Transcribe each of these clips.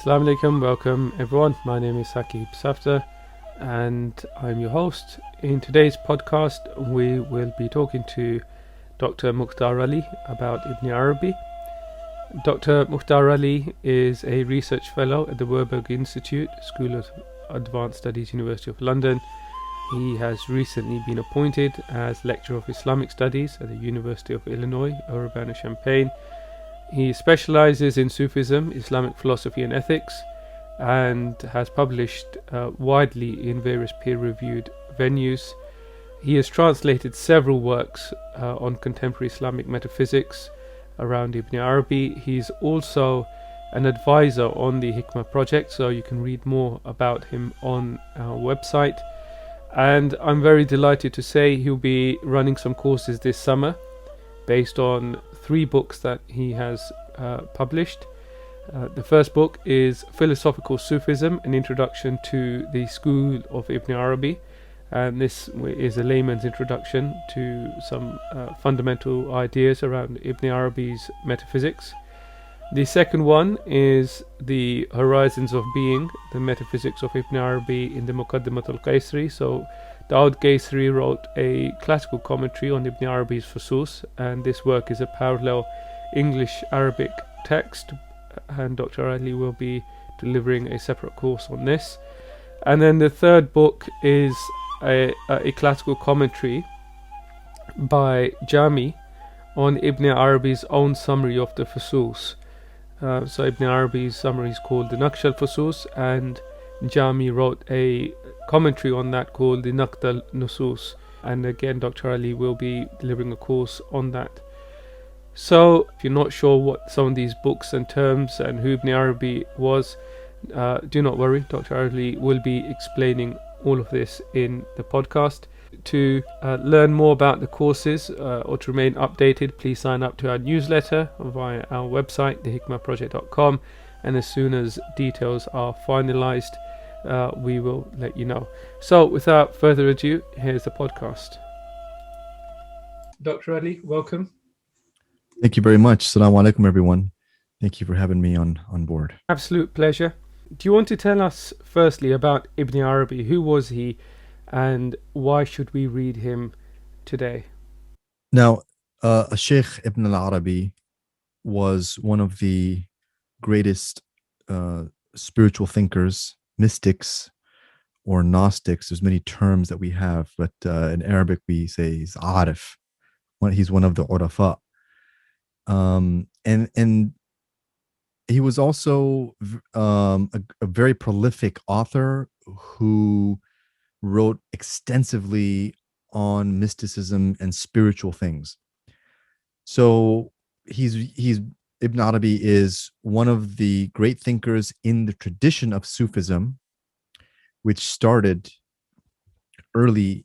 Assalamu alaikum, welcome everyone. My name is Saqib Safdar and I'm your host. In today's podcast, we will be talking to Dr Mukhtar Ali about Ibn Arabi. Dr Mukhtar Ali is a research fellow at the Warburg Institute, School of Advanced Studies, University of London. He has recently been appointed as Lecturer of Islamic Studies at the University of Illinois, Urbana-Champaign. He specializes in Sufism, Islamic philosophy and ethics, and has published widely in various peer-reviewed venues. He has translated several works on contemporary Islamic metaphysics around Ibn Arabi. He's also an advisor on the Hikmah project, so you can read more about him on our website. And I'm very delighted to say he'll be running some courses this summer based on 3 books that he has published. The first book is Philosophical Sufism, an introduction to the school of Ibn Arabi, and this is a layman's introduction to some fundamental ideas around Ibn Arabi's metaphysics. The second one is The Horizons of Being, the metaphysics of Ibn Arabi in the Muqaddimat al-Qaysri. So Daud Qaysri wrote a classical commentary on Ibn Arabi's Fusus, and this work is a parallel English-Arabic text, and Dr. Ali will be delivering a separate course on this. And then the third book is a classical commentary by Jami on Ibn Arabi's own summary of the Fusus. So Ibn Arabi's summary is called the Naqsh al-Fusus, and Jami wrote a commentary on that called the Naqd al-Nusus, and again Dr. Ali will be delivering a course on that. So if you're not sure what some of these books and terms and who Ibn Arabi was, do not worry, Dr. Ali will be explaining all of this in the podcast. To learn more about the courses or to remain updated, please sign up to our newsletter via our website, thehikmahproject.com, and as soon as details are finalized, we will let you know. So without further ado, here's the podcast. Dr. Ali, welcome. Thank you very much. Assalamu alaikum, everyone. Thank you for having me on board. Absolute pleasure. Do you want to tell us firstly about Ibn Arabi? Who was he, and why should we read him today? Now, al-Shaykh Ibn al-Arabi was one of the greatest spiritual thinkers, mystics, or gnostics. There's many terms that we have, but in Arabic we say he's arif. He's one of the urafa. And he was also a very prolific author who wrote extensively on mysticism and spiritual things. So Ibn Arabi is one of the great thinkers in the tradition of Sufism, which started early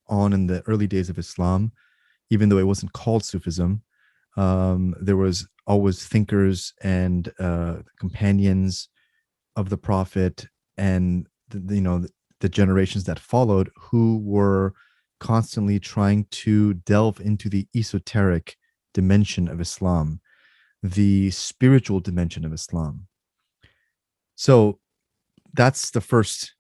on in the early days of Islam, even though it wasn't called Sufism. There was always thinkers and companions of the Prophet and the generations that followed who were constantly trying to delve into the esoteric dimension of Islam, the spiritual dimension of Islam. So that's the first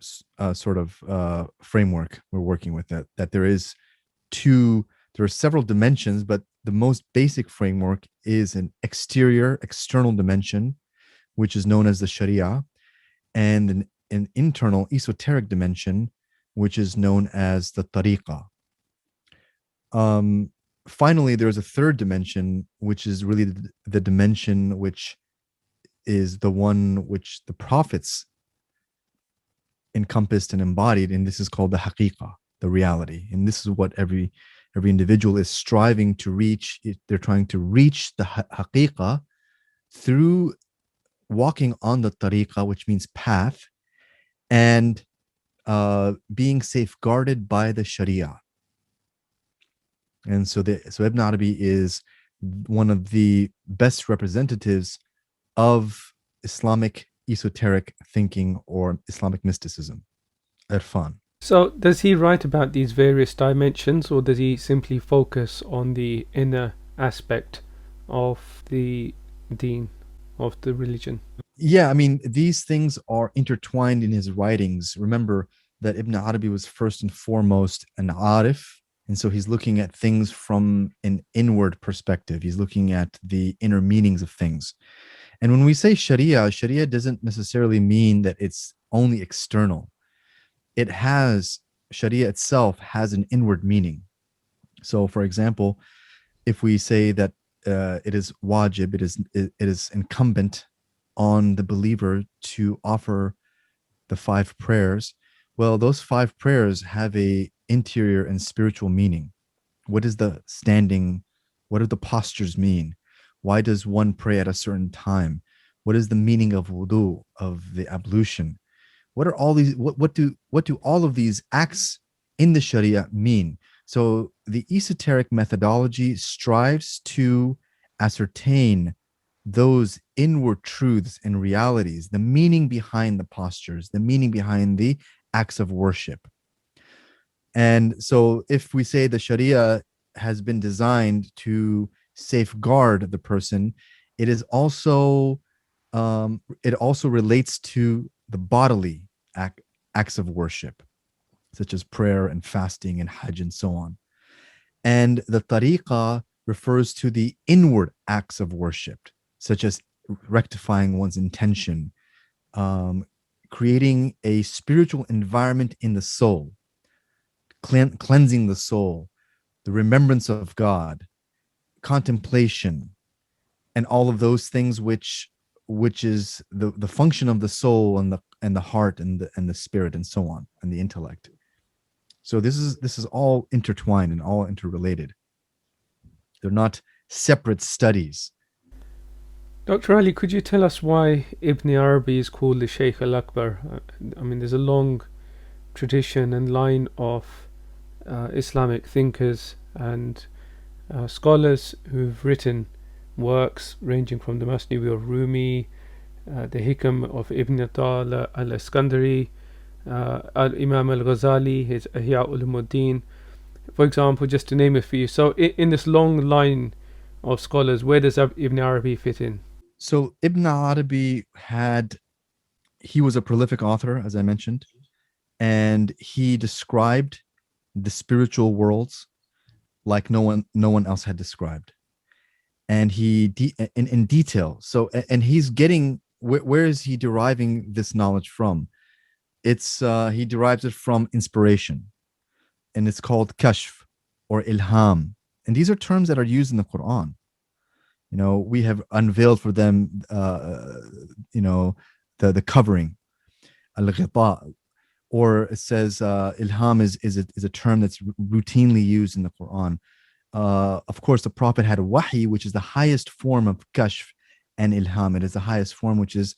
sort of framework we're working with, that there are several dimensions, but the most basic framework is an external dimension, which is known as the Sharia, and an internal esoteric dimension, which is known as the ṭarīqa. Finally, there's a third dimension, which is really the dimension which is the one which the prophets encompassed and embodied, and this is called the ḥaqiqa, the reality. And this is what every individual is striving to reach. They're trying to reach the ḥaqiqa through walking on the ṭarīqa, which means path, and being safeguarded by the Sharia. And so Ibn Arabi is one of the best representatives of Islamic esoteric thinking or Islamic mysticism, irfan. So does he write about these various dimensions, or does he simply focus on the inner aspect of the deen, of the religion? Yeah, I mean, these things are intertwined in his writings. Remember that Ibn Arabi was first and foremost an arif, and so he's looking at things from an inward perspective. He's looking at the inner meanings of things. And when we say Sharia, Sharia doesn't necessarily mean that it's only external. It has, Sharia itself has an inward meaning. So, for example, if we say that it is wajib, it is incumbent on the believer to offer the five prayers. Well, those five prayers have a interior and spiritual meaning. What is the standing? What do the postures mean? Why does one pray at a certain time? What is the meaning of wudu, of the ablution? What are all these? What do all of these acts in the Sharia mean? So the esoteric methodology strives to ascertain those inward truths and realities, the meaning behind the postures, the meaning behind the acts of worship. And so if we say the Sharia has been designed to safeguard the person, it is also it also relates to the bodily acts of worship, such as prayer and fasting and hajj and so on. And the tariqa refers to the inward acts of worship, such as rectifying one's intention, creating a spiritual environment in the soul, cleansing the soul, the remembrance of God, contemplation, and all of those things which is the function of the soul and the heart and the spirit and so on, and the intellect. So this is all intertwined and all interrelated. They're not separate studies. Dr. Ali, could you tell us why Ibn Arabi is called the Shaykh al-Akbar? I mean, there's a long tradition and line of Islamic thinkers and scholars who've written works ranging from the Masnawi of Rumi, the Hikam of Ibn Atala al-Iskandari, Imam al-Ghazali, his Ihya Ulumuddin, for example, just to name a few. So in this long line of scholars, where does Ibn Arabi fit in? So Ibn Arabi he was a prolific author, as I mentioned, and he described the spiritual worlds like no one else had described, and in detail. So and he's getting where is he deriving this knowledge from? It's he derives it from inspiration, and it's called kashf or ilham, and these are terms that are used in the Qur'an. We have unveiled for them the covering, al-ghita, or it says ilham is a term that's routinely used in the Quran. Of course, the Prophet had a wahi, which is the highest form of kashf, and ilham. It is the highest form, which is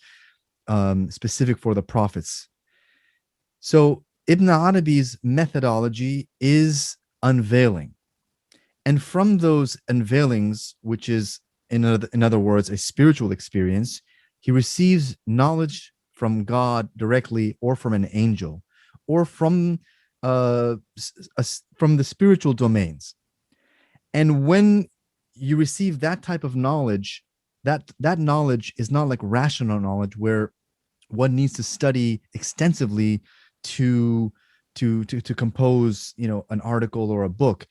specific for the prophets. So Ibn Arabi's methodology is unveiling. And from those unveilings, which is, in other words, a spiritual experience, he receives knowledge from God directly, or from an angel, or from the spiritual domains. And when you receive that type of knowledge, that knowledge is not like rational knowledge where one needs to study extensively to compose an article or a book.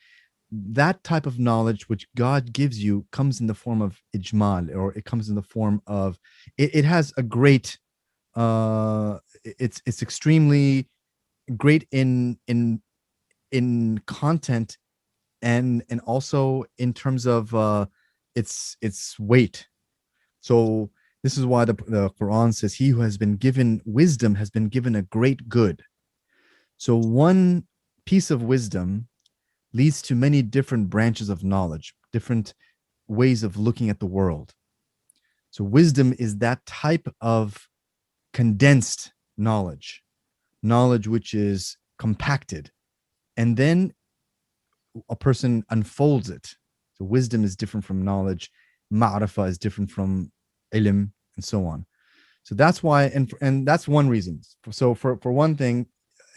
That type of knowledge which God gives you comes in the form of ijmal, or it comes in the form of it has a great it's extremely great in content, and also in terms of its weight. So this is why the Quran says, he who has been given wisdom has been given a great good. So one piece of wisdom leads to many different branches of knowledge, different ways of looking at the world. So wisdom is that type of condensed knowledge which is compacted, and then a person unfolds it. So wisdom is different from knowledge, ma'rifah is different from ilm, and so on. So that's why, and that's one reason. So for one thing,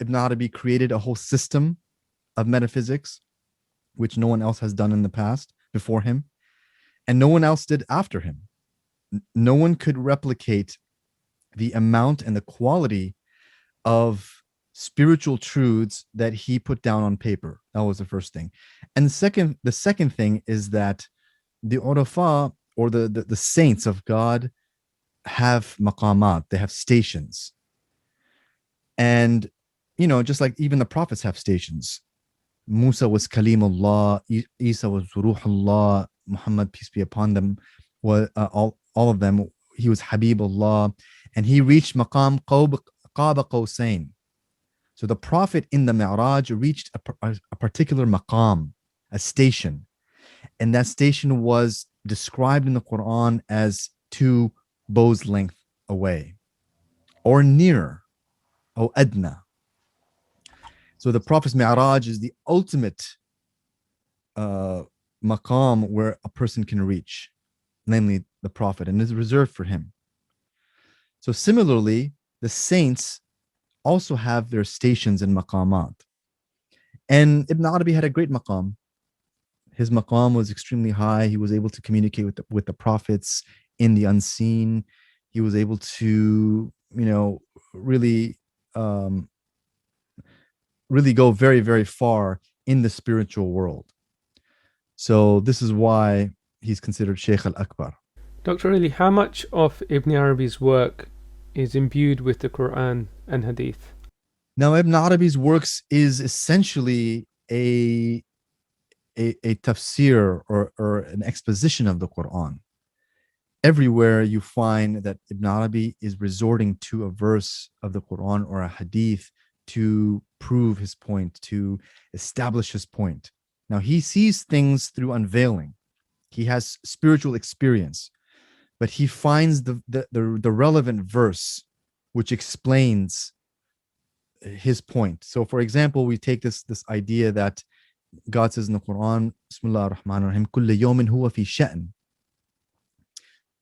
Ibn Arabi created a whole system of metaphysics, which no one else has done in the past before him, and no one else did after him. No one could replicate the amount and the quality of spiritual truths that he put down on paper. That was the first thing. And the second thing is that the urafa, or the saints of God, have maqamat, they have stations. And just like even the prophets have stations. Musa was Kalimullah, Isa was Ruhullah, Muhammad, peace be upon them, all of them, he was Habibullah, and he reached maqam Qaba Qawsain. So the prophet in the Mi'raj reached a particular maqam, a station, and that station was described in the Qur'an as 2 bows length away, or nearer, or adna. So the Prophet's Mi'raj is the ultimate maqam where a person can reach, namely the Prophet, and is reserved for him. So similarly, the saints also have their stations in maqamat. And Ibn Arabi had a great maqam. His maqam was extremely high. He was able to communicate with the prophets in the unseen. He was able to, really go very, very far in the spiritual world. So this is why he's considered Shaykh al-Akbar. Dr. Ali, how much of Ibn Arabi's work is imbued with the Qur'an and Hadith? Now, Ibn Arabi's works is essentially a tafsir, or an exposition of the Qur'an. Everywhere you find that Ibn Arabi is resorting to a verse of the Qur'an or a hadith to prove his point, to establish his point. Now, he sees things through unveiling. He has spiritual experience, but he finds the relevant verse which explains his point. So, for example, we take this idea that God says in the Quran, Bismillah ar-Rahman ar-Rahim, Kulli yawmin huwa fi sha'n.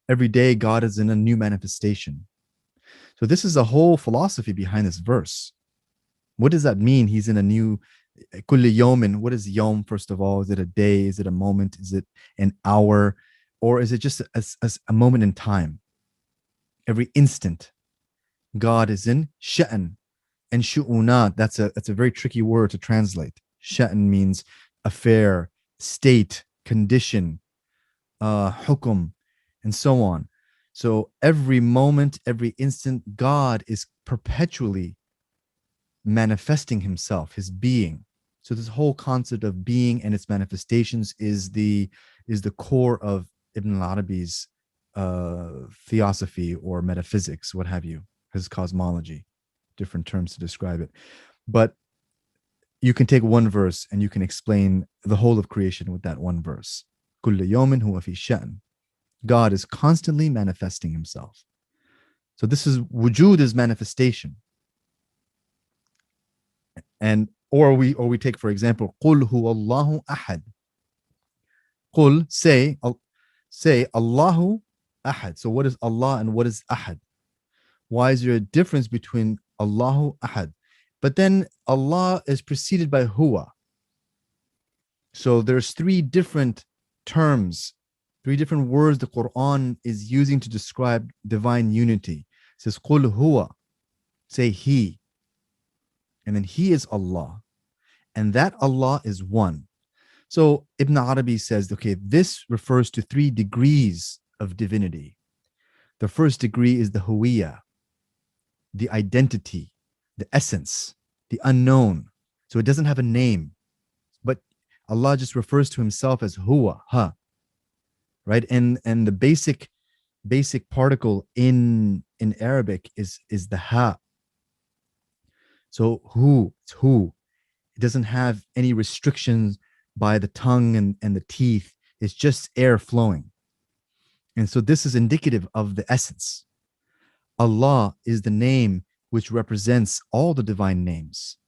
Every day God is in a new manifestation. So this is a whole philosophy behind this verse. What does that mean? He's in a new Kulli yawmin. What is yawm, first of all? Is it a day? Is it a moment? Is it an hour? Or is it just a moment in time? Every instant, God is in sha'n. And shu'unat, that's a very tricky word to translate. Sha'n means affair, state, condition, hukum, and so on. So every moment, every instant, God is perpetually manifesting himself, his being. So this whole concept of being and its manifestations is the core of Ibn al-Arabi's theosophy or metaphysics, what have you, his cosmology, different terms to describe it. But you can take one verse and you can explain the whole of creation with that one verse. Kulli yawmin huwa fi sha'n. God is constantly manifesting himself. So this is wujud, is manifestation. And or we take, for example, Qul huwa Allahu ahad. Qul, say Allahu ahad. So what is Allah and what is ahad? Why is there a difference between Allahu ahad? But then Allah is preceded by huwa. So there's 3 different terms, 3 different words the Quran is using to describe divine unity. It says Qul huwa, say he. And then he is Allah. And that Allah is one. So Ibn Arabi says, okay, this refers to 3 degrees of divinity. The first degree is the huwiyya, the identity, the essence, the unknown. So it doesn't have a name, but Allah just refers to himself as huwa, ha, right? And the basic particle in Arabic is the ha. So it's who. It doesn't have any restrictions by the tongue and the teeth. It's just air flowing. And so this is indicative of the essence. Allah is the name which represents all the divine names.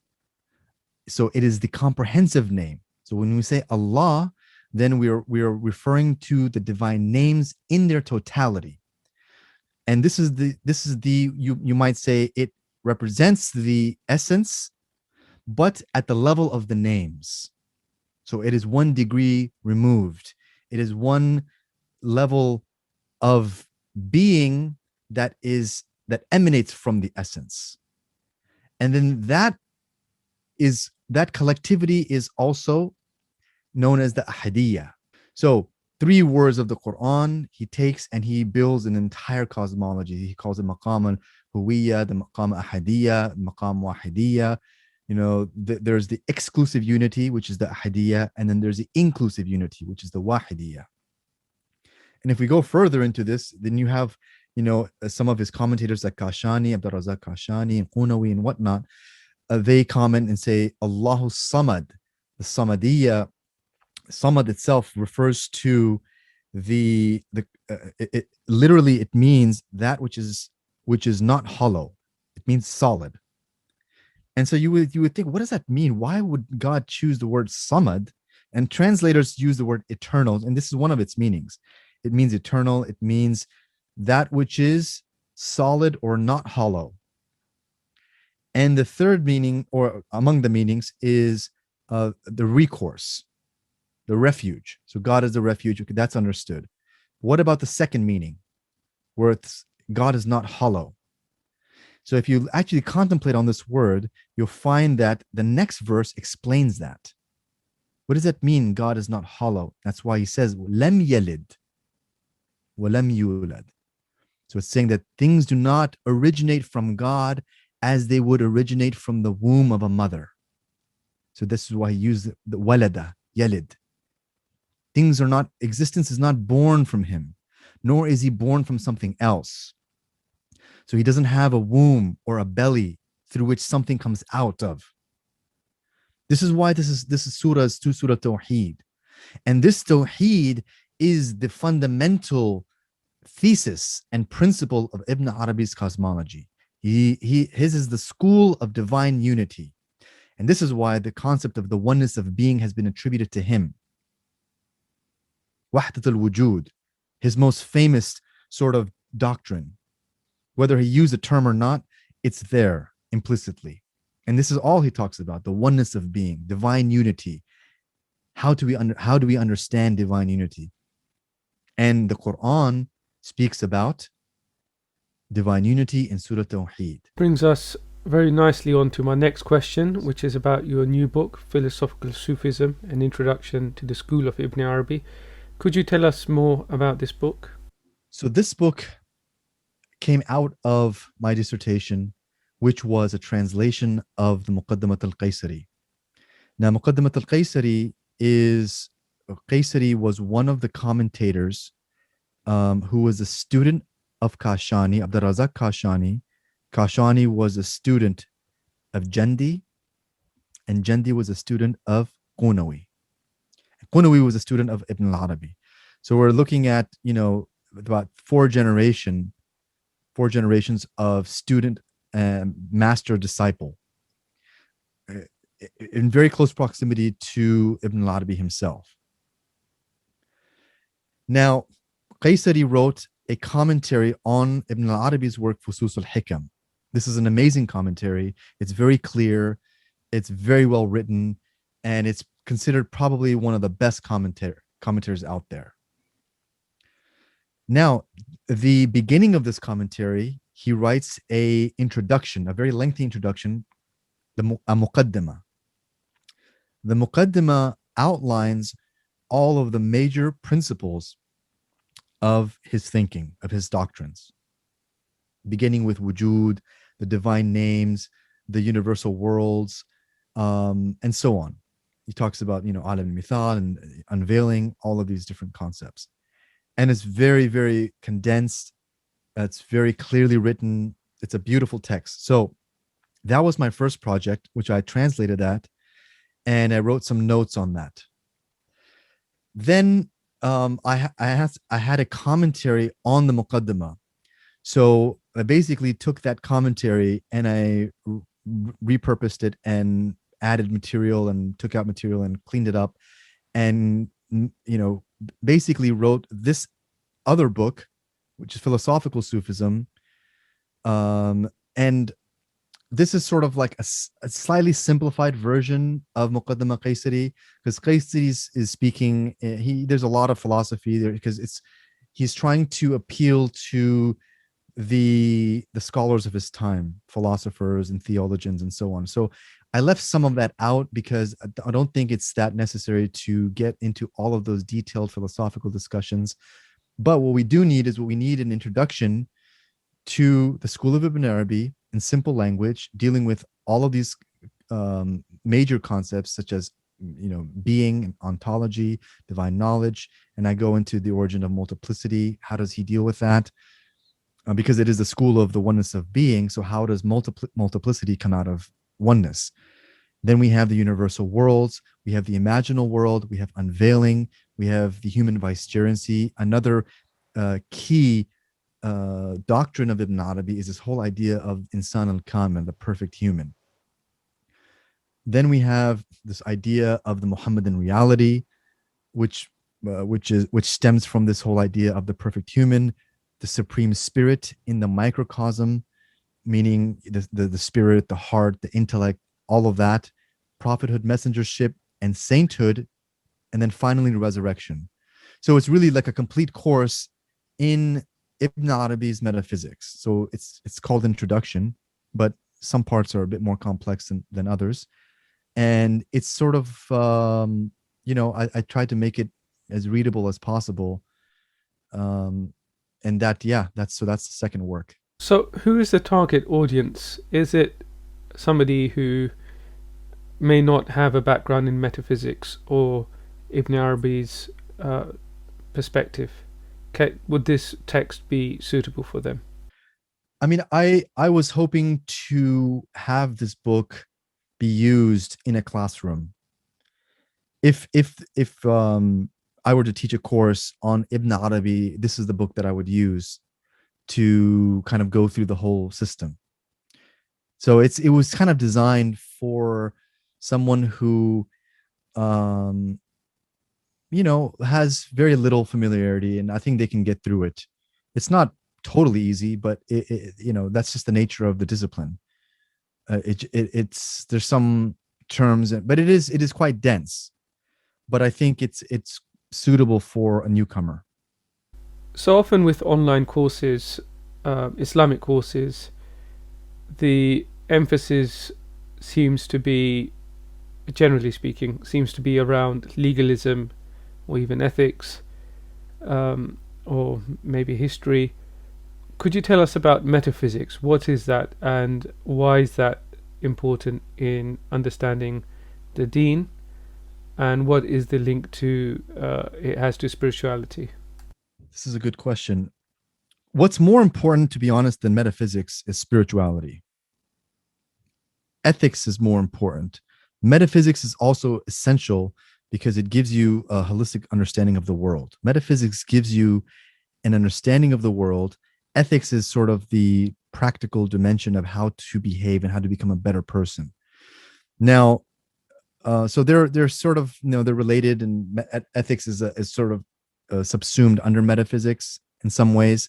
So it is the comprehensive name. So when we say Allah, then we are referring to the divine names in their totality. And this is the you might say it represents the essence, but at the level of the names. So it is 1 degree removed. It is 1 level of being that is that emanates from the essence. And then that collectivity is also known as the ahadiyya. So 3 words of the Qur'an he takes and he builds an entire cosmology. He calls it maqam al-huwiyya, the maqam ahadiyya, maqam wahidiyya. There's the exclusive unity, which is the ahadiyya, and then there's the inclusive unity, which is the wahidiyya. And if we go further into this, then you have, some of his commentators like Kashani, Abdul Razak Kashani, and Qunawi and whatnot. They comment and say, Allahu Samad, the Samadiyya. Samad itself refers to literally it means that which is not hollow. It means solid. And so you would think, what does that mean? Why would God choose the word Samad? And translators use the word eternal, and this is one of its meanings. It means eternal. It means that which is solid or not hollow. And the third meaning, or among the meanings, is the recourse, the refuge. So God is the refuge. Okay, that's understood. What about the second meaning, where God is not hollow? So if you actually contemplate on this word, you'll find that the next verse explains that. What does that mean, God is not hollow? That's why he says, Lam yalid wa lam yulad. So it's saying that things do not originate from God as they would originate from the womb of a mother. So this is why he used the walada, yalid. Existence is not born from him, nor is he born from something else. So he doesn't have a womb or a belly through which something comes out of. This is why this is Surah Tawheed. And this Tawheed is the fundamental thesis and principle of Ibn Arabi's cosmology. His is the school of divine unity. And this is why the concept of the oneness of being has been attributed to him. Wahdat al-wujud, his most famous sort of doctrine. Whether he used the term or not, it's there implicitly. And this is all he talks about, the oneness of being, divine unity. How do we understand divine unity? And the Qur'an speaks about divine unity in Surah Tawheed. Brings us very nicely on to my next question, which is about your new book, Philosophical Sufism, An Introduction to the School of Ibn Arabi. Could you tell us more about this book? So this book came out of my dissertation, which was a translation of the Muqaddimat al-Qaysari. Now, Muqaddimat al-Qaysari was one of the commentators who was a student of Kashani, Abdul Razak Kashani. Kashani was a student of Jandi, and Jandi was a student of Qunawi. Qunawi was a student of Ibn al-Arabi. So we're looking at, about four generations of student and master disciple in very close proximity to Ibn al-Arabi himself. Now, Qaysari wrote a commentary on Ibn al-Arabi's work, Fusus al-Hikam. This is an amazing commentary. It's very clear, it's very well written, and it's considered probably one of the best commentaries out there. Now, the beginning of this commentary, he writes a very lengthy introduction, a muqaddimah. The muqaddimah outlines all of the major principles of his thinking, of his doctrines, beginning with wujud, the divine names, the universal worlds, and so on. He talks about, alam al-mithal and unveiling, all of these different concepts. And it's very, very condensed. It's very clearly written. It's a beautiful text. So that was my first project, which I translated that, and I wrote some notes on that. Then I had a commentary on the Muqaddimah. So I basically took that commentary and I repurposed it and added material and took out material and cleaned it up, and basically wrote this other book, which is Philosophical Sufism, and this is sort of like a slightly simplified version of Muqaddimah Qaysari, because Qaysari is speaking, there's a lot of philosophy there, because he's trying to appeal to the scholars of his time, philosophers and theologians and so on. So I left some of that out because I don't think it's that necessary to get into all of those detailed philosophical discussions. But what we do need is an introduction to the school of Ibn Arabi in simple language, dealing with all of these major concepts such as being and ontology, divine knowledge, and I go into the origin of multiplicity. How does he deal with that? Because it is the school of the oneness of being. So how does multiplicity come out of oneness? Then we have the universal worlds. We have the imaginal world. We have unveiling. We have the human vicegerency. Another key doctrine of Ibn Arabi is this whole idea of insan al-kamil, the perfect human. Then we have this idea of the Muhammadan reality, which stems from this whole idea of the perfect human, the supreme spirit in the microcosm, meaning the spirit, the heart, the intellect, all of that, prophethood, messengership, and sainthood, and then finally the resurrection. So it's really like a complete course in Ibn Arabi's metaphysics. So it's called Introduction, but some parts are a bit more complex than others. And it's sort of, I try to make it as readable as possible. And that's the second work. So who is the target audience? Is it somebody who may not have a background in metaphysics or Ibn Arabi's perspective? Would this text be suitable for them? I mean, I was hoping to have this book be used in a classroom. If I were to teach a course on Ibn Arabi, this is the book that I would use to kind of go through the whole system. So it was kind of designed for someone who, has very little familiarity, and I think they can get through it. It's not totally easy, but that's just the nature of the discipline. There's some terms, but it is quite dense. But I think it's suitable for a newcomer. So often with online courses, Islamic courses, the emphasis seems to be, generally speaking, around legalism or even ethics, or maybe history. Could you tell us about metaphysics? What is that, and why is that important in understanding the deen, and what is the link to it has to spirituality? This is a good question. What's more important, to be honest, than metaphysics is spirituality. Ethics is more important. Metaphysics is also essential because it gives you a holistic understanding of the world. Metaphysics gives you an understanding of the world. Ethics is sort of the practical dimension of how to behave and how to become a better person. Now, so they're sort of, they're related, and ethics is sort of subsumed under metaphysics in some ways,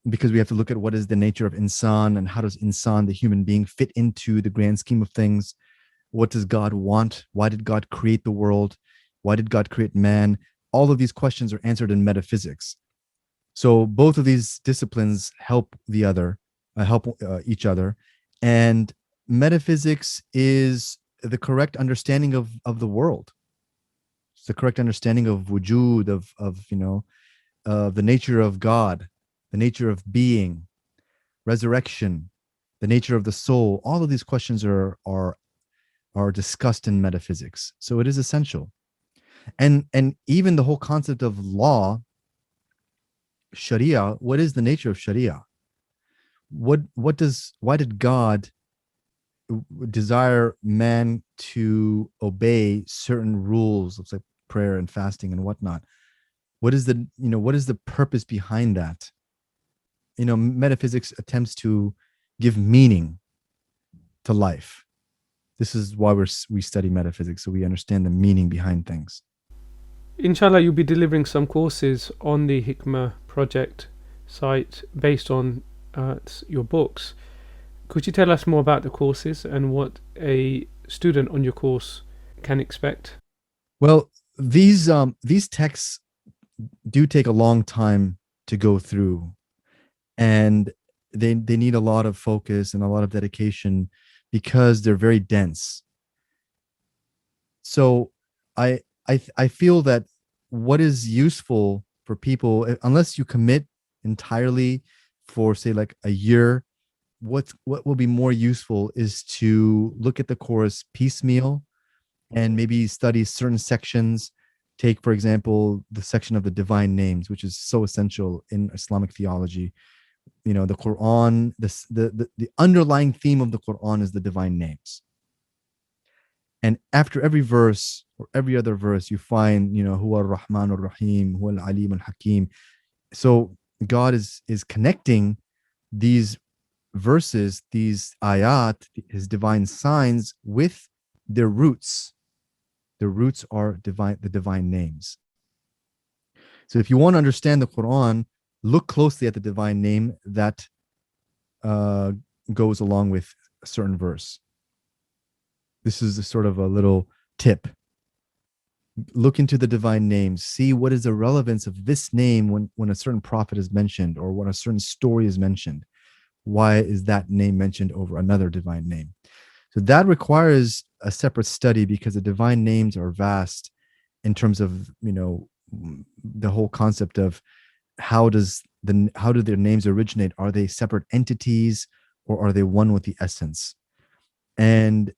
because we have to look at what is the nature of insan and how does insan, the human being, fit into the grand scheme of things. What does God want? Why did God create the world? Why did God create man? All of these questions are answered in metaphysics. So both of these disciplines help each other. And metaphysics is the correct understanding of the world. It's the correct understanding of wujud, of the nature of God, the nature of being, resurrection, the nature of the soul. All of these questions are discussed in metaphysics. So it is essential. And even the whole concept of law, Sharia, what is the nature of Sharia? Why did God desire man to obey certain rules of like prayer and fasting and whatnot? What is the purpose behind that? Metaphysics attempts to give meaning to life. This is why we study metaphysics, so we understand the meaning behind things. Inshallah, you'll be delivering some courses on the Hikmah project site based on your books. Could you tell us more about the courses and what a student on your course can expect? Well, these texts do take a long time to go through. and they need a lot of focus and a lot of dedication because they're very dense. So I feel that what is useful for people, unless you commit entirely for say like a year, what will be more useful is to look at the course piecemeal and maybe study certain sections. Take, for example, the section of the divine names, which is so essential in Islamic theology. You know, the Quran, the underlying theme of the Quran is the divine names. And after every verse or every other verse, you find, you know, Huwa ar-Rahman ar-Rahim, Huwa al-Alim al-Hakim. So God is connecting these verses, these ayat, his divine signs, with their roots. The roots are divine, the divine names. So if you want to understand the Quran, look closely at the divine name that goes along with a certain verse. This is a sort of a little tip. Look into the divine names. See what is the relevance of this name when a certain prophet is mentioned or when a certain story is mentioned. Why is that name mentioned over another divine name? So that requires a separate study because the divine names are vast in terms of, you know, the whole concept of how do their names originate? Are they separate entities or are they one with the essence? And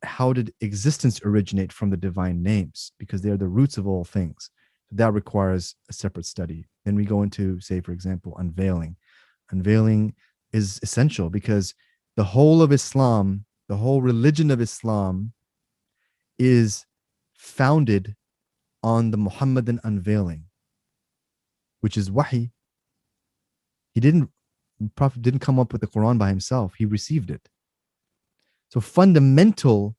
how did existence originate from the divine names? Because they are the roots of all things. That requires a separate study. Then we go into, say, for example, unveiling. Unveiling is essential because the whole of Islam, the whole religion of Islam is founded on the Muhammadan unveiling, which is wahi. Prophet didn't come up with the Quran by himself. He received it. So the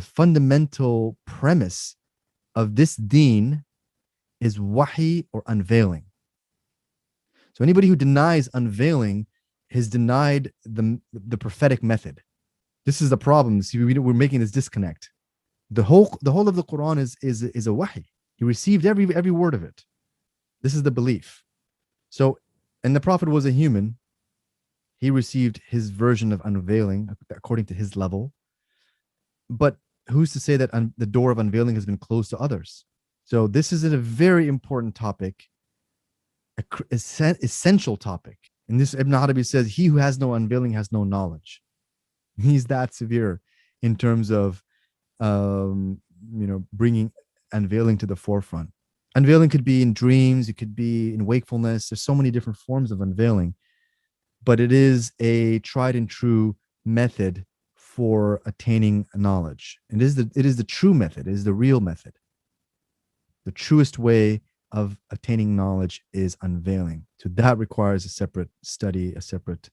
fundamental premise of this deen is wahi or unveiling. So anybody who denies unveiling has denied the prophetic method. This is the problem. See, we're making this disconnect. The whole of the Quran is a wahi. He received every word of it. This is the belief. So, and the Prophet was a human. He received his version of unveiling according to his level. But who's to say that the door of unveiling has been closed to others? So this is a very important topic, essential topic. And this Ibn Arabi says, he who has no unveiling has no knowledge. He's that severe in terms of, bringing unveiling to the forefront. Unveiling could be in dreams. It could be in wakefulness. There's so many different forms of unveiling, but it is a tried and true method for attaining knowledge. It is the true method. It is the real method. The truest way of attaining knowledge is unveiling. So that requires a separate study, a separate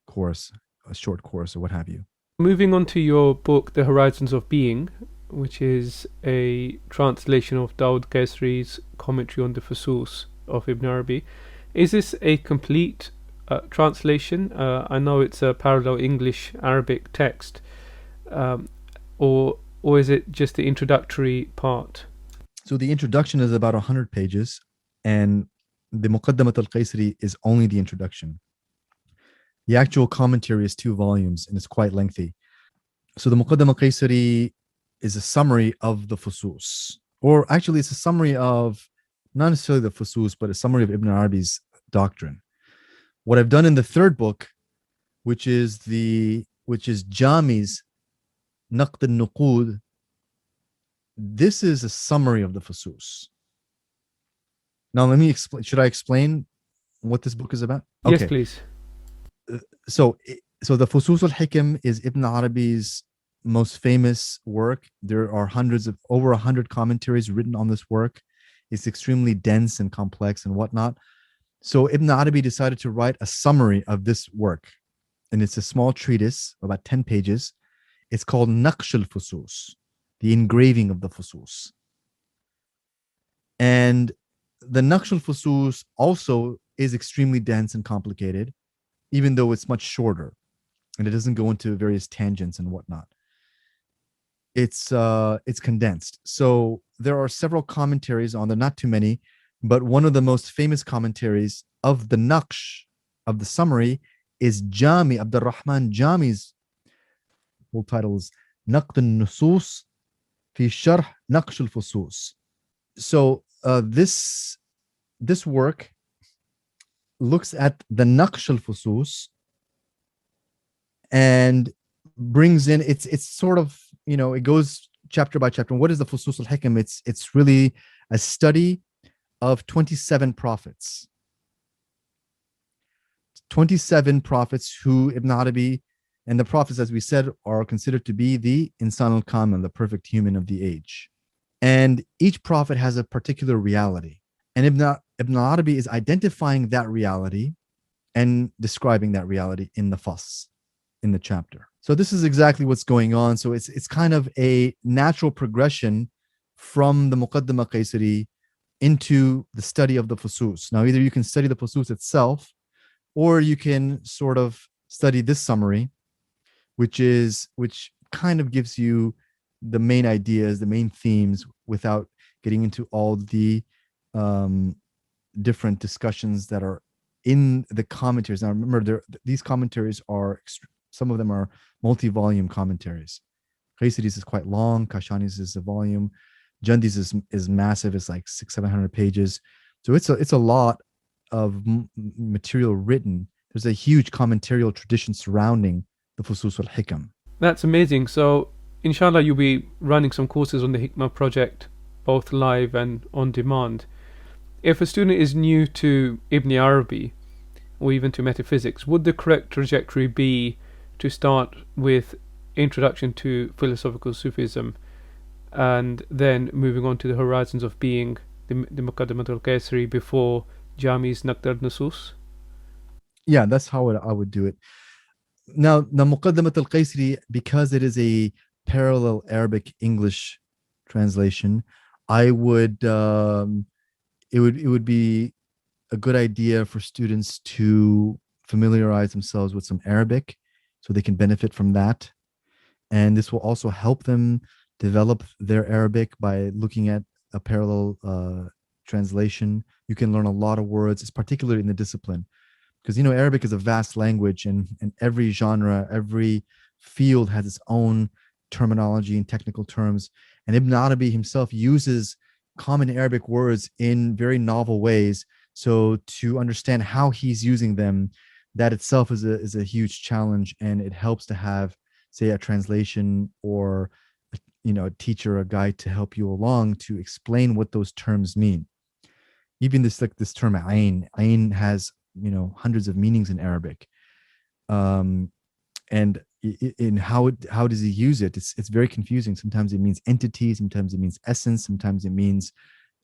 course, a short course, or what have you. Moving on to your book, The Horizons of Being, which is a translation of Dawud Qaisri's commentary on the Fusus of Ibn Arabi. Is this a complete translation? I know it's a parallel English-Arabic text, or is it just the introductory part? So the introduction is about 100 pages, and the Muqaddamat al-Qaisri is only the introduction. The actual commentary is 2 volumes, and it's quite lengthy. So the Muqaddamat al-Qaisri is a summary of the Fusus, or actually it's a summary of, not necessarily the Fusus, but a summary of Ibn Arabi's doctrine. What I've done in the 3rd book, which is Jami's Naqd al-Nuqud, this is a summary of the Fusus. Now let me explain. Should I explain what this book is about? Yes, please. So the Fusus al-Hikam is Ibn Arabi's most famous work. There are over 100 commentaries written on this work. It's extremely dense and complex and whatnot. So Ibn Arabi decided to write a summary of this work, and it's a small treatise, about 10 pages. It's called Naqsh al-Fusus, the engraving of the Fusus. And the Naqsh al-Fusus also is extremely dense and complicated, even though it's much shorter, and it doesn't go into various tangents and whatnot. It's condensed. So there are several commentaries on there, not too many, but one of the most famous commentaries of the naqsh, of the summary, is Jami, Abdul Rahman Jami's full title is Naqd al-Nusus fi Sharh Naqsh al-Fusus. So this work looks at the Naqsh al-Fusus and brings in, it's sort of, it goes chapter by chapter. What is the Fusus al-Hikam? It's really a study of 27 prophets. 27 prophets who Ibn Arabi, and the prophets, as we said, are considered to be the Insan al-Kamil, the perfect human of the age. And each prophet has a particular reality. And Ibn Arabi is identifying that reality and describing that reality in the Fasl, in the chapter. So this is exactly what's going on. So it's kind of a natural progression from the Muqaddimah Qaysari into the study of the Fusus. Now, either you can study the Fusus itself, or you can sort of study this summary, which kind of gives you the main ideas, the main themes, without getting into all the different discussions that are in the commentaries. Now, remember, these commentaries are, some of them are multi-volume commentaries. Qaysari's is quite long. Kashani's is a volume. Jandi's is massive. It's like 600-700 pages. So it's a lot of material written. There's a huge commentarial tradition surrounding the Fusus al-Hikam. That's amazing. So inshallah, you'll be running some courses on the Hikmah project, both live and on demand. If a student is new to Ibn Arabi or even to metaphysics, would the correct trajectory be to start with introduction to philosophical Sufism and then moving on to the horizons of being the Muqaddimat al-Qaysari before Jami's Naqd al-Nusus? Yeah, that's how I would do it. Now, the Muqaddimat al-Qaysari, because it is a parallel Arabic English translation, it would be a good idea for students to familiarize themselves with some Arabic so they can benefit from that. And this will also help them develop their Arabic by looking at a parallel translation. You can learn a lot of words, it's particularly in the discipline, because Arabic is a vast language, and every genre, every field has its own terminology and technical terms. And Ibn Arabi himself uses common Arabic words in very novel ways. So to understand how he's using them, that itself is a huge challenge, and it helps to have, say, a translation or a teacher, a guide to help you along to explain what those terms mean. Even this term ayn has hundreds of meanings in Arabic, and in how does he use it? It's very confusing. Sometimes it means entity, sometimes it means essence, sometimes it means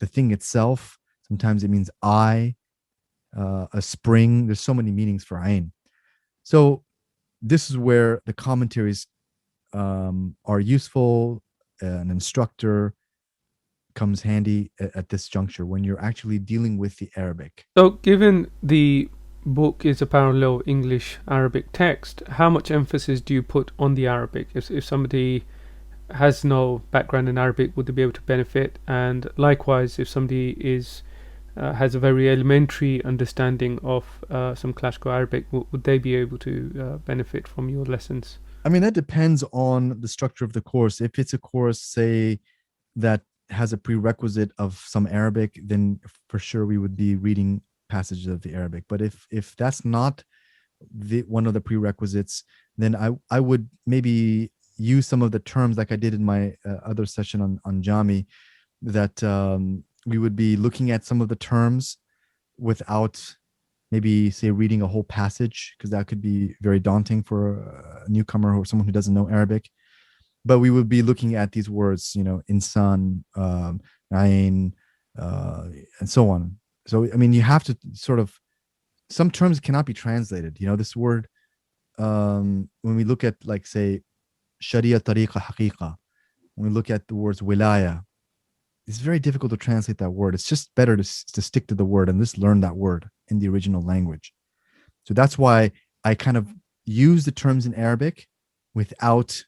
the thing itself, sometimes it means a spring. There's so many meanings for ayn. So this is where the commentaries are useful. An instructor comes handy at this juncture when you're actually dealing with the Arabic. So given the book is a parallel English-Arabic text, how much emphasis do you put on the Arabic? If somebody has no background in Arabic, would they be able to benefit? And likewise, if somebody has a very elementary understanding of some classical Arabic, would they be able to benefit from your lessons? I mean, that depends on the structure of the course. If it's a course, say, that has a prerequisite of some Arabic, then for sure we would be reading passages of the Arabic. But if that's not one of the prerequisites, then I would maybe use some of the terms like I did in my other session on Jami, that we would be looking at some of the terms without maybe, say, reading a whole passage, because that could be very daunting for a newcomer or someone who doesn't know Arabic. But we would be looking at these words, insan, ayn, and so on. So, I mean, you have to sort of, some terms cannot be translated. This word, when we look at, like, say, sharia, tariqa, haqiqa, when we look at the words wilaya, it's very difficult to translate that word. It's just better to stick to the word and just learn that word in the original language. So that's why I kind of use the terms in Arabic without,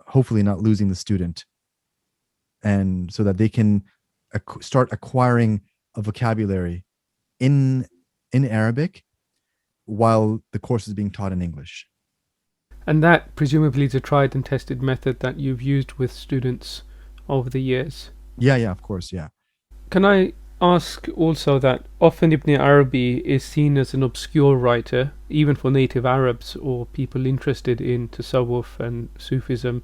hopefully, not losing the student, and so that they can start acquiring a vocabulary in in Arabic while the course is being taught in English. And that presumably is a tried and tested method that you've used with students over the years. Yeah, of course, yeah. Can I ask also that often Ibn Arabi is seen as an obscure writer, even for native Arabs or people interested in Tasawwuf and Sufism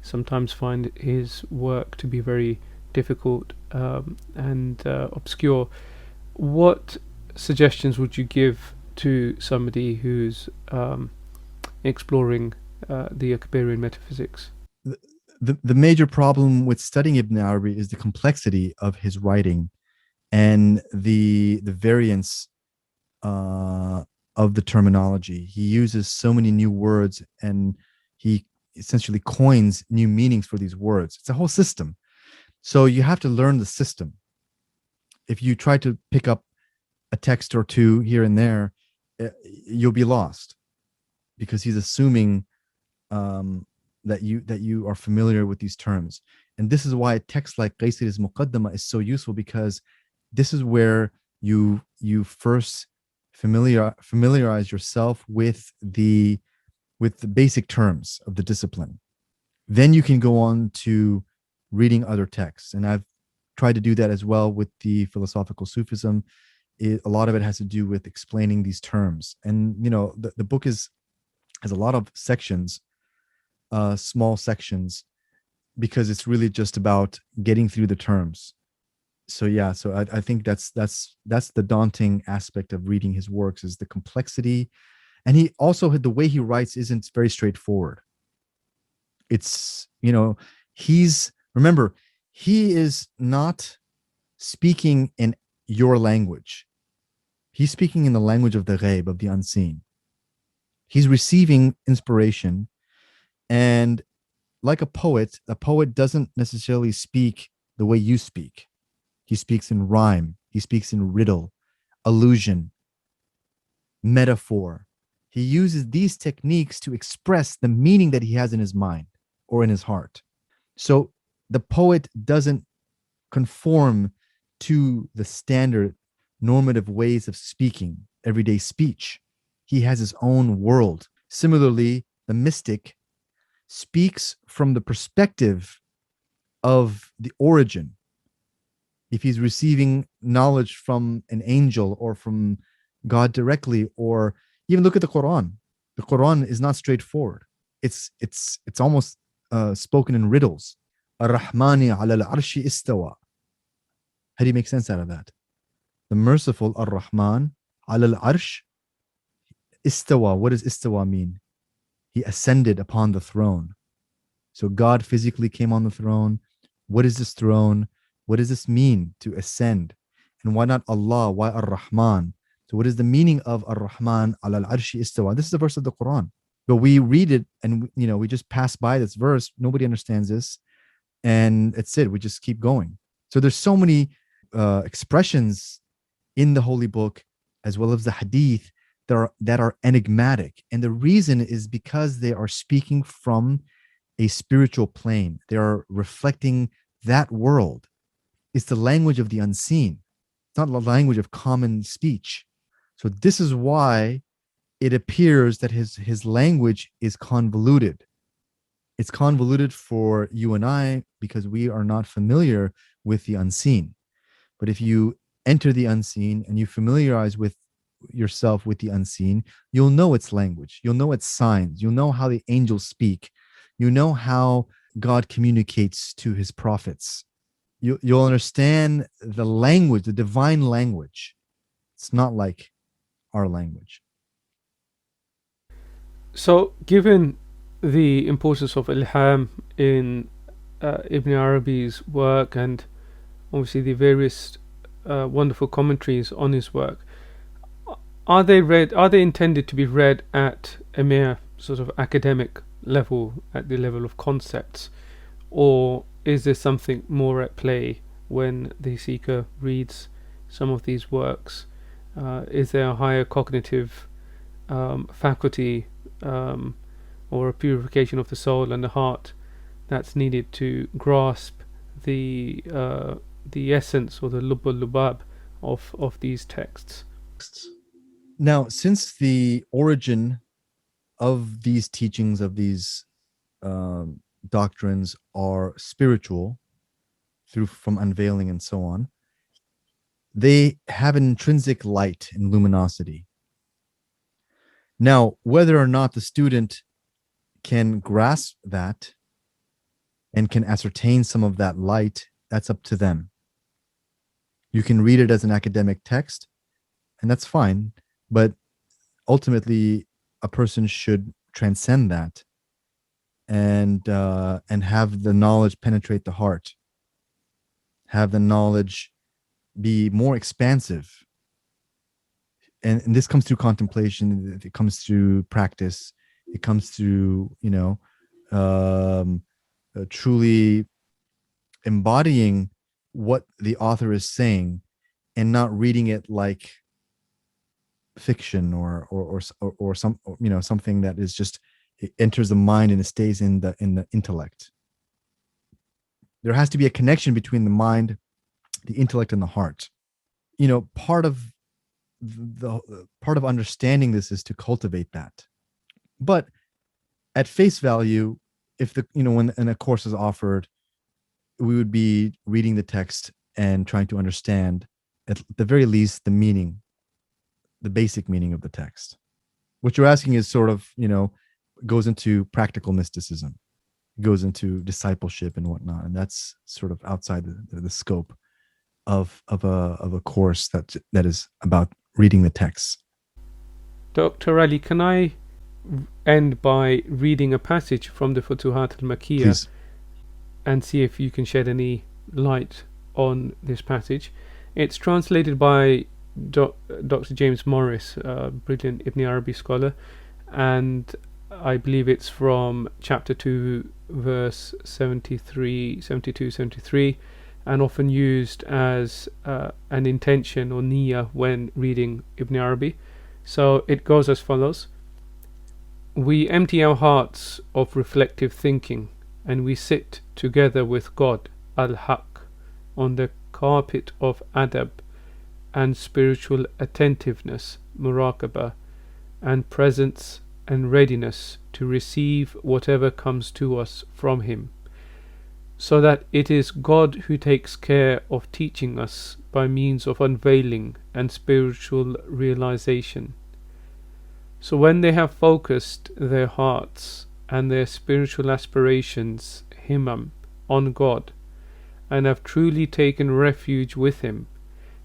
sometimes find his work to be very difficult and obscure. What suggestions would you give to somebody who's exploring the Akbarian metaphysics? The major problem with studying Ibn Arabi is the complexity of his writing and the variance of the terminology. He uses so many new words, and he essentially coins new meanings for these words. It's a whole system. So you have to learn the system. If you try to pick up a text or two here and there, you'll be lost, because he's assuming that you are familiar with these terms. And this is why a text like Qaysari's Muqaddama is so useful, because this is where you first familiarize yourself with the basic terms of the discipline. Then you can go on to reading other texts. And I've tried to do that as well with the philosophical Sufism. A lot of it has to do with explaining these terms. And the book has a lot of sections, small sections, because it's really just about getting through the terms. So I think that's the daunting aspect of reading his works, is the complexity. And he also had the way he writes isn't very straightforward. It's he is not speaking in your language. He's speaking in the language of the ghaib, of the unseen. He's receiving inspiration, and like a poet doesn't necessarily speak the way you speak. He speaks in rhyme. He speaks in riddle, allusion, metaphor. He uses these techniques to express the meaning that he has in his mind or in his heart. So the poet doesn't conform to the standard normative ways of speaking, everyday speech. He has his own world. Similarly, the mystic speaks from the perspective of the origin. If he's receiving knowledge from an angel or from God directly, or even look at the Qur'an. The Qur'an is not straightforward. It's almost spoken in riddles. Ar-Rahmani ala al-Arshi istawa. How do you make sense out of that? The merciful Ar-Rahman ala al-Arsh istawa. What does istawa mean? He ascended upon the throne. So God physically came on the throne. What is this throne? What does this mean to ascend? And why not Allah? Why Ar-Rahman? So what is the meaning of Ar-Rahman ala al-Arshi istawa? This is a verse of the Quran. But we read it and we just pass by this verse. Nobody understands this. And that's it. We just keep going. So there's so many expressions in the Holy Book, as well as the Hadith, that are enigmatic. And the reason is because they are speaking from a spiritual plane. They are reflecting that world. It's the language of the unseen. It's not the language of common speech. So this is why it appears that his language is convoluted. It's convoluted for you and I because we are not familiar with the unseen. But if you enter the unseen and you familiarize with yourself with the unseen, you'll know its language. You'll know its signs. You'll know how the angels speak. You know how God communicates to his prophets. You'll understand the language, the divine language. It's not like our language. So, given the importance of ilham in Ibn Arabi's work, and obviously the various wonderful commentaries on his work, are they intended to be read at a mere sort of academic level, at the level of concepts, or is there something more at play when the seeker reads some of these works? Is there a higher cognitive faculty or a purification of the soul and the heart that's needed to grasp the essence or the lubb al-lubab of these texts? Now, since the origin of these teachings, of these doctrines are spiritual, from unveiling and so on, they have an intrinsic light and luminosity. Now, whether or not the student can grasp that and can ascertain some of that light, that's up to them. You can read it as an academic text, and that's fine, but ultimately a person should transcend that and have the knowledge penetrate the heart, have the knowledge be more expansive. And this comes through contemplation, it comes through practice, it comes through, truly embodying what the author is saying and not reading it like fiction or some, something that is just, it enters the mind and it stays in the intellect. There has to be a connection between the mind, the intellect, and the heart. Part of understanding this is to cultivate that. But at face value, if when a course is offered, we would be reading the text and trying to understand, at the very least, the meaning, the basic meaning of the text. What you're asking is sort of, goes into practical mysticism, goes into discipleship and whatnot, and that's sort of outside the scope of a course that is about reading the text. Dr. Ali, can I end by reading a passage from the Futuhat al-Makkiyah and see if you can shed any light on this passage? It's translated by Dr. James Morris, a brilliant Ibn Arabi scholar, and I believe it's from chapter 2, verse 72, 73, and often used as an intention or niyyah when reading Ibn Arabi. So it goes as follows: we empty our hearts of reflective thinking and we sit together with God, al-Haq, on the carpet of adab and spiritual attentiveness, muraqabah, and presence and readiness to receive whatever comes to us from Him, so that it is God who takes care of teaching us by means of unveiling and spiritual realization. So when they have focused their hearts and their spiritual aspirations, himmam, on God, and have truly taken refuge with Him,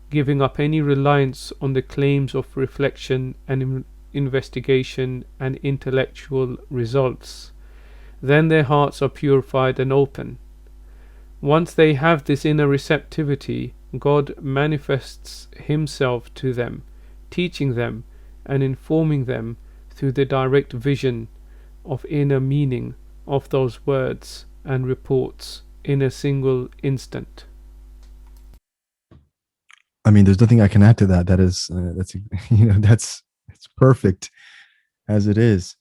giving up any reliance on the claims of reflection and investigation and intellectual results, then their hearts are purified and open. Once they have this inner receptivity, God manifests Himself to them, teaching them and informing them through the direct vision of inner meaning of those words and reports in a single instant. I mean, there's nothing I can add to that. That is, it's perfect as it is.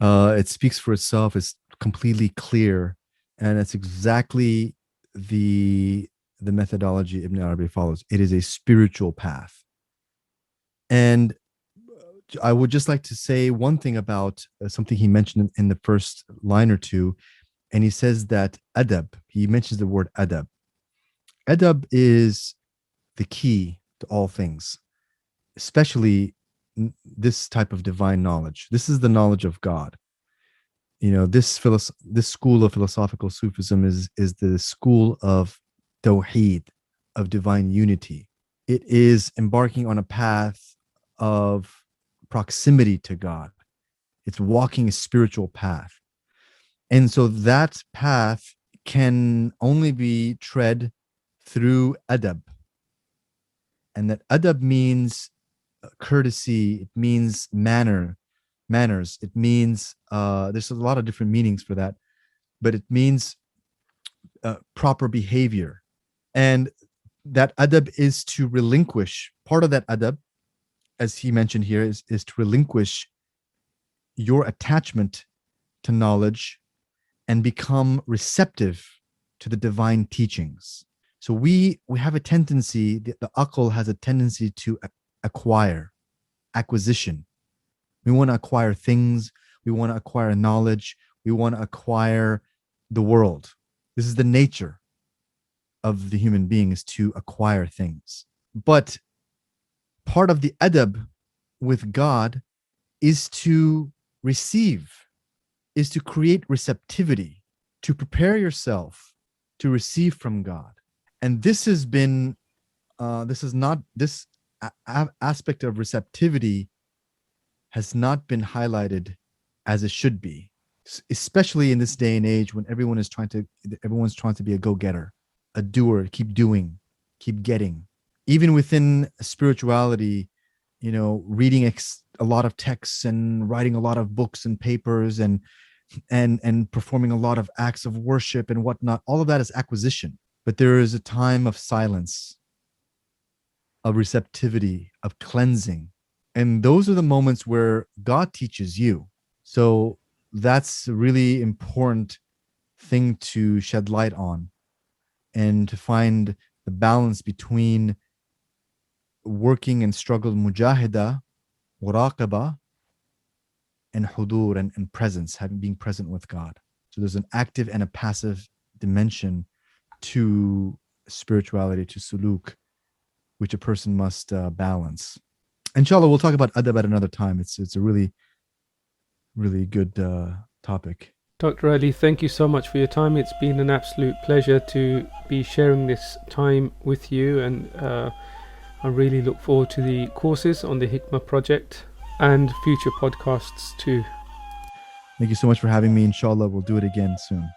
It speaks for itself. It's completely clear, and it's exactly the methodology Ibn Arabi follows. It is a spiritual path. And I would just like to say one thing about something he mentioned in the first line or two, and he says that adab, he mentions the word adab. Adab is the key to all things, especially this type of divine knowledge. This is the knowledge of God. This school of philosophical Sufism is the school of tawheed, of divine unity. It is embarking on a path of proximity to God. It's walking a spiritual path. And so that path can only be tread through adab. And that adab means courtesy, it means manners, it means, there's a lot of different meanings for that, but it means proper behavior. And that adab is to relinquish, part of that adab, as he mentioned here, is to relinquish your attachment to knowledge and become receptive to the divine teachings. So we have a tendency, the aql has a tendency to acquire. acquisition. We want to acquire things. We want to acquire knowledge. We want to acquire the world. This is the nature of the human being, is to acquire things. But part of the adab with God is to receive, is to create receptivity, to prepare yourself to receive from God. And this has been, this aspect of receptivity has not been highlighted as it should be, especially in this day and age when everyone's trying to be a go-getter, a doer, keep doing, keep getting. Even within spirituality, reading a lot of texts and writing a lot of books and papers and performing a lot of acts of worship and whatnot, all of that is acquisition. But there is a time of silence, of receptivity, of cleansing. And those are the moments where God teaches you. So that's a really important thing to shed light on, and to find the balance between working and struggle, mujahida, muraqaba, and hudur, and presence, being present with God. So there's an active and a passive dimension to spirituality, to suluk, which a person must balance. Inshallah, we'll talk about adab at another time. It's a really, really good topic. Dr. Ali, thank you so much for your time. It's been an absolute pleasure to be sharing this time with you, and I really look forward to the courses on the Hikmah project and future podcasts too. Thank you so much for having me. Inshallah, we'll do it again soon.